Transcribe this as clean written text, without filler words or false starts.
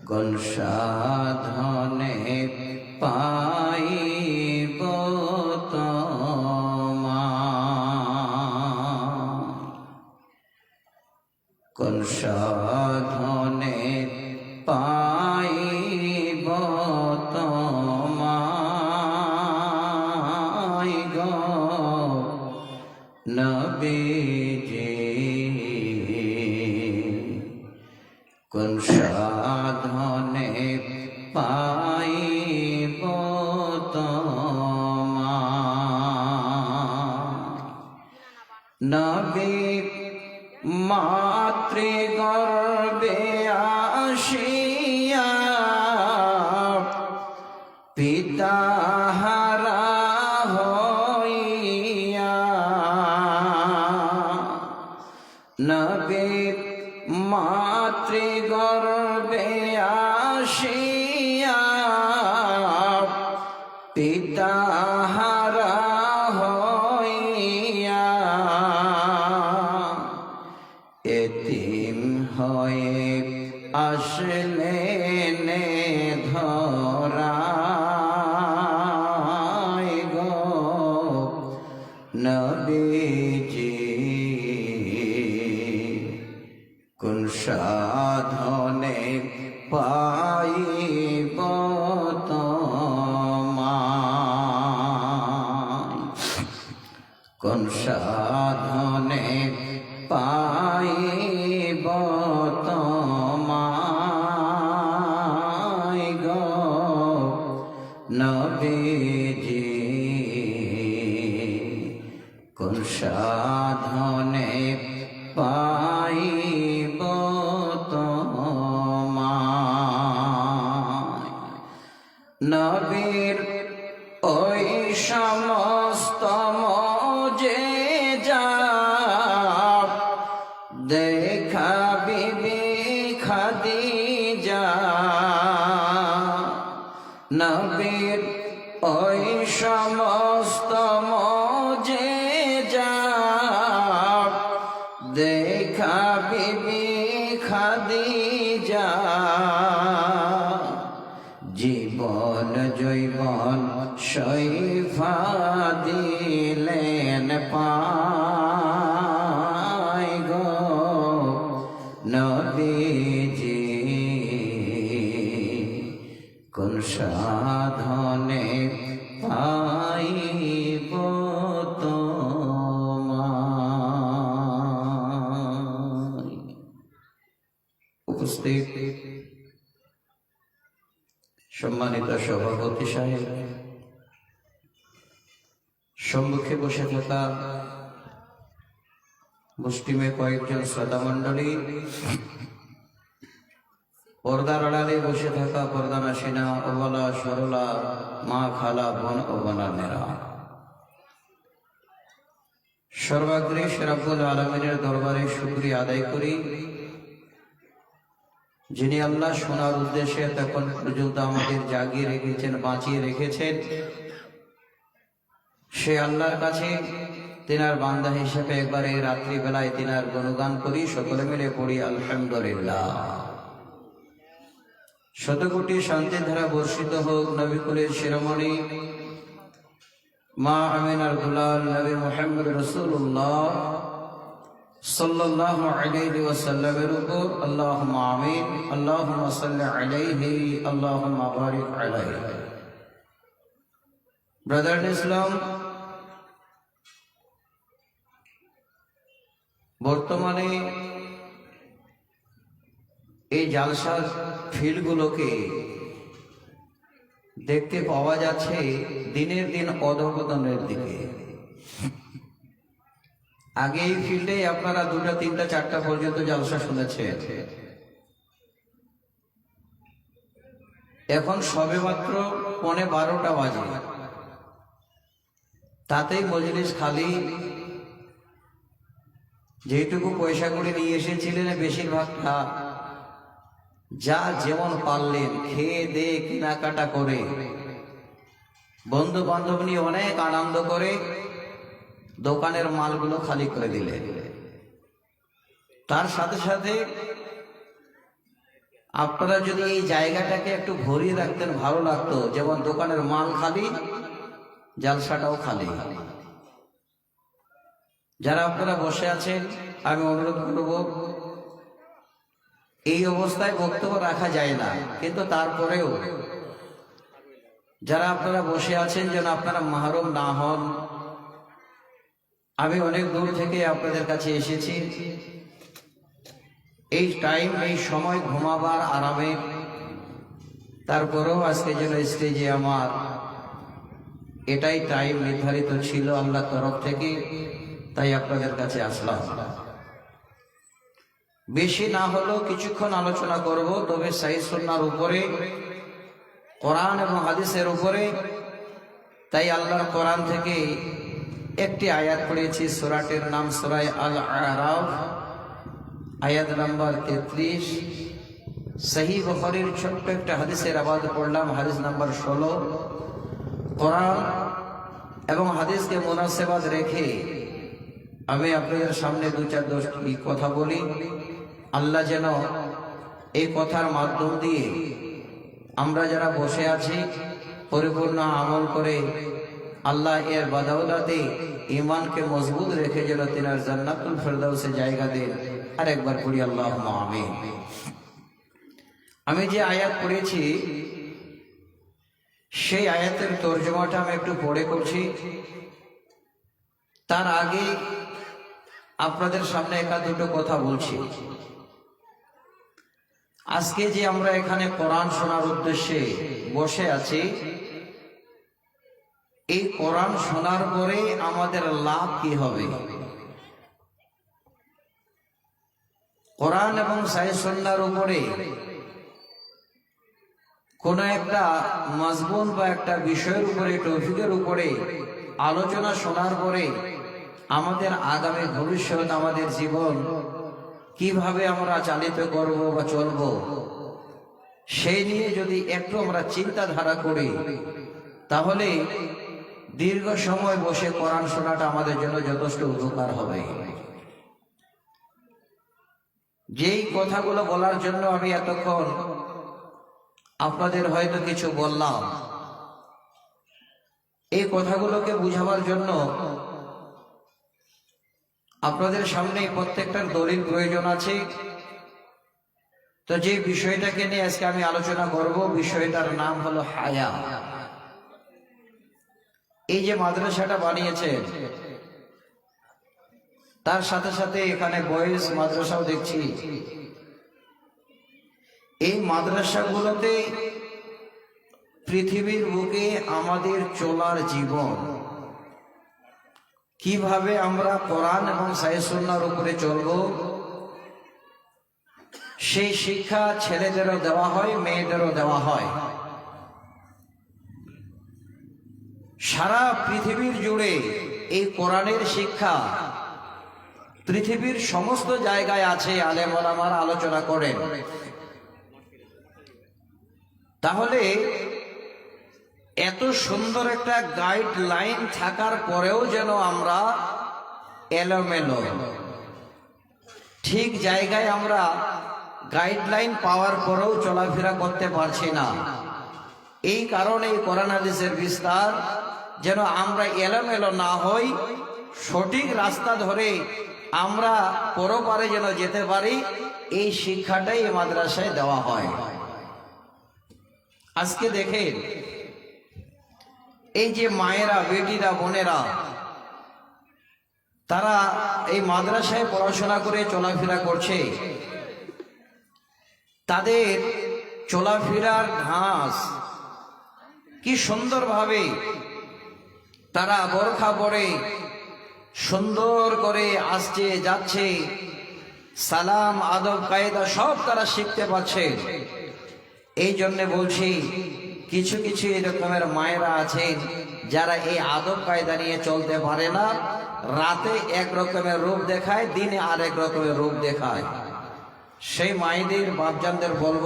কোন সাধনে পাইব তোমায়, কোন সাধনে পাইব তোমায় গো নবীজি, কোন সাধনে পাইব তোমায়। নবী মাতৃগর্ভে আসিয়া পিতা হারা হইয়া, নবী মাতৃগর্ভে আসিয়া পিতা হারা হইয়া, এতিম হয়ে আসলেন ধরায় গো নবীজি, কোন সাধনে পাইব তোমায়, কোন সাধনে পাইব তোমায় গো নবীজি, কোন সাধনে পাইব তোমায়। নবীর ওই সমস্ত মোজেজা দেখা বিবি খাদিজা, নবীর ওই সমস্ত মোজেজা দেখা বিবি খাদিজা, জীবন জৈবন শৈফা দিলেন পায় গো নবীজি, কোন সাধনে পাইব তোমায়। উপস্থিত সম্মানিত সভাপতি সাহেব, সম্মুখে বসে থাকা মুষ্টিমে কয়েকজন শ্রোতা মণ্ডলী, পর্দার আড়ালে বসে থাকা পর্দানাসীনা অবলা সরলা মা খালা বোন ও বোনেরা, সর্বাগ্রে রব্বুল আলামিনের দরবারে শুকরিয়া আদায় করি, যিনি আল্লাহ শোনার উদ্দেশ্যে তখন পর্যন্ত আমাদের জাগিয়ে রেখেছেন, বাঁচিয়ে রেখেছেন। সে আল্লাহর কাছে তিনার বান্দা হিসেবে একবারে রাত্রিবেলায় তিনার গুণগান করি, সকলে মিলে পড়ি আলহামদুলিল্লাহ। শতকোটি শান্তির ধারা বর্ষিত হোক নবী কুলের শিরোমণি মা আমিনার দুলাল নবী মুহাম্মদ রাসূলুল্লাহ সাল্লাল্লাহু আলাইহি ওয়াসাল্লামের উপর। আল্লাহুম্মা আমিন। আল্লাহুম্মা সাল্লি আলাইহি, আল্লাহুম্মা বারিক আলাইহি। ব্রাদার ইন ইসলাম, বর্তমানে এই জালসার ফিল্ডগুলোকে দেখতে পাওয়া যাচ্ছে দিনের দিন অধঃপতনের দিকে। আগে এই ফিল্ডে আপনারা 2টা 3টা 4টা পর্যন্ত জালসা শুনেছেন, এখন সবেমাত্র 11:15 বাজে, তাতেই মজলিস খালি। যেটুকু পয়সা করে নিয়ে এসেছিলেন বেশিরভাগটা যা যেমন পারলেন খেয়ে দিয়ে কেনাকাটা করে বন্ধু বান্ধব নিয়ে অনেক আনন্দ করে দোকানের মালগুলো খালি করে দিলেন। তার সাথে সাথে আপনারা যদি এই জায়গাটাকে একটু ভরিয়ে রাখতেন ভালো লাগতো, যেমন দোকানের মাল খালি, জালসাটাও খালি। যারা আপনারা বসে আছেন, আমি অনুরোধ করব, এই অবস্থায় বক্তব্য রাখা যায় না, কিন্তু তারপরেও যারা আপনারা বসে আছেন যেন আপনারা মাহরুম না হন। আমি অনেক দূর থেকে আপনাদের কাছে এসেছি, এই টাইম, এই সময় ঘুমাবার আরামে, তারপরেও আজকে যেন স্টেজে আমার এটাই টাইম নির্ধারিত ছিল আল্লাহর তরফ থেকে, তাই আপনাদের কাছে আসলাম। বেশি না হলেও কিছুক্ষণ আলোচনা করব, তবে সহিহ সুন্নাহর উপরে, কোরআন এবং হাদিসের উপরে। তাই আল্লাহর কোরআন থেকে একটি আয়াত পড়েছি, সূরাটির নাম সূরা আল আরাফ, আয়াত নাম্বার 33। সহিহ বুখারীর ছোট্ট একটা হাদিসের আওয়াজ পড়লাম, হাদিস নাম্বার 16। কোরআন এবং হাদিসকে মুনাসেবাত রেখে আমি আপনাদের সামনে 2-4 কথা বলি। আল্লাহ যেন এই কথার মাধ্যম দিয়ে আমরা যারা বসে আছি পরিপূর্ণ আমল করে আল্লাহ এর বাদাওলাতে ঈমানকে মজবুত রেখে যেন তিনার জান্নাতুল ফেরদাউসে জায়গা দেন। আর একবার পড়ি আল্লাহুম্মা আমিন। আমি যে আয়াত পড়েছি সেই আয়াতের তর্জমাটা আমি একটু পড়ে করছি। তার আগে আপনাদের সামনে দুটো কথা বলছি। আজকে যে আমরা এখানে কোরআন শোনার উদ্দেশ্যে বসে আছি, এই কোরআন শোনার পরে আমাদের লাভ কি হবে? কোরআন এবং সহিহ সুন্নাহর উপরে কোন একটা মজমুন বা একটা বিষয়ের উপরে, টপিকের উপরে আলোচনা শোনার পরে আমাদের আগামী ভবিষ্যৎ, আমাদের জীবন কিভাবে আমরা চালিত করব বা চলব, সেই নিয়ে যদি একটু আমরা চিন্তাধারা করি, তাহলে দীর্ঘ সময় বসে কোরআন শোনাটা আমাদের জন্য যথেষ্ট উপকার হবে। যেই কথাগুলো বলার জন্য আমি এতক্ষণ আপনাদের হয়তো কিছু বললাম, এই কথাগুলোকে বুঝাবার জন্য আপনাদের সামনে প্রত্যেকটার দলিল প্রয়োজন আছে। তো যে বিষয়টাকে নিয়ে আজকে আমি আলোচনা করব, বিষয়টার নাম হলো হায়া। এই যে মাদ্রাসাটা বানিয়েছে, তার সাথে সাথে এখানে বয়েজ মাদ্রাসাও দেখছি। এই মাদ্রাসাগুলোতে পৃথিবীর বুকে আমাদের চলার জীবন, কিভাবে আমরা কোরআন এবং সহিহ সুন্নাহর উপরে চলব, সেই শিক্ষা ছেলেদেরও দেওয়া হয়, মেয়েদেরও দেওয়া হয়। সারা পৃথিবীর জুড়ে এই কোরআনের শিক্ষা পৃথিবীর সমস্ত জায়গায় আছে, আলেম ওলামারা আলোচনা করেন। তাহলে এত সুন্দর একটা গাইডলাইন থাকার পরেও যেন আমরা এলোমেলো, ঠিক জায়গায় আমরা গাইডলাইন পাওয়ার পরেও চলাফেরা করতে পারছি না। এই কারণে কোরআন হাদিসের বিস্তার যেন আমরা এলোমেলো না হই, সঠিক রাস্তা ধরে আমরা পরপারে যেন যেতে পারি, এই শিক্ষাটাই এই মাদ্রাসায় দেওয়া হয়। আজকে দেখেন, এই যে মায়েরা, বেটিরা, বোনেরা, তারা এই মাদ্রাসায় পড়াশোনা করে চলাফেরা করছে। তাদের চলাফেরার ঢাস কি সুন্দরভাবে তারা বোরখা পরে সুন্দর করে আসছে, যাচ্ছে, সালাম, আদব, কায়দা সব তারা শিখতে পারছে। এই জন্য বলছি, কিছু কিছু এরকমের মায়েরা আছেন যারা এই আদব কায়দা নিয়ে চলতে পারে না। রাতে এক রকমের রূপ দেখায়, দিনে আরেক রকমের রূপ দেখায়। সেই মায়েদের বাপজানদের বলবো,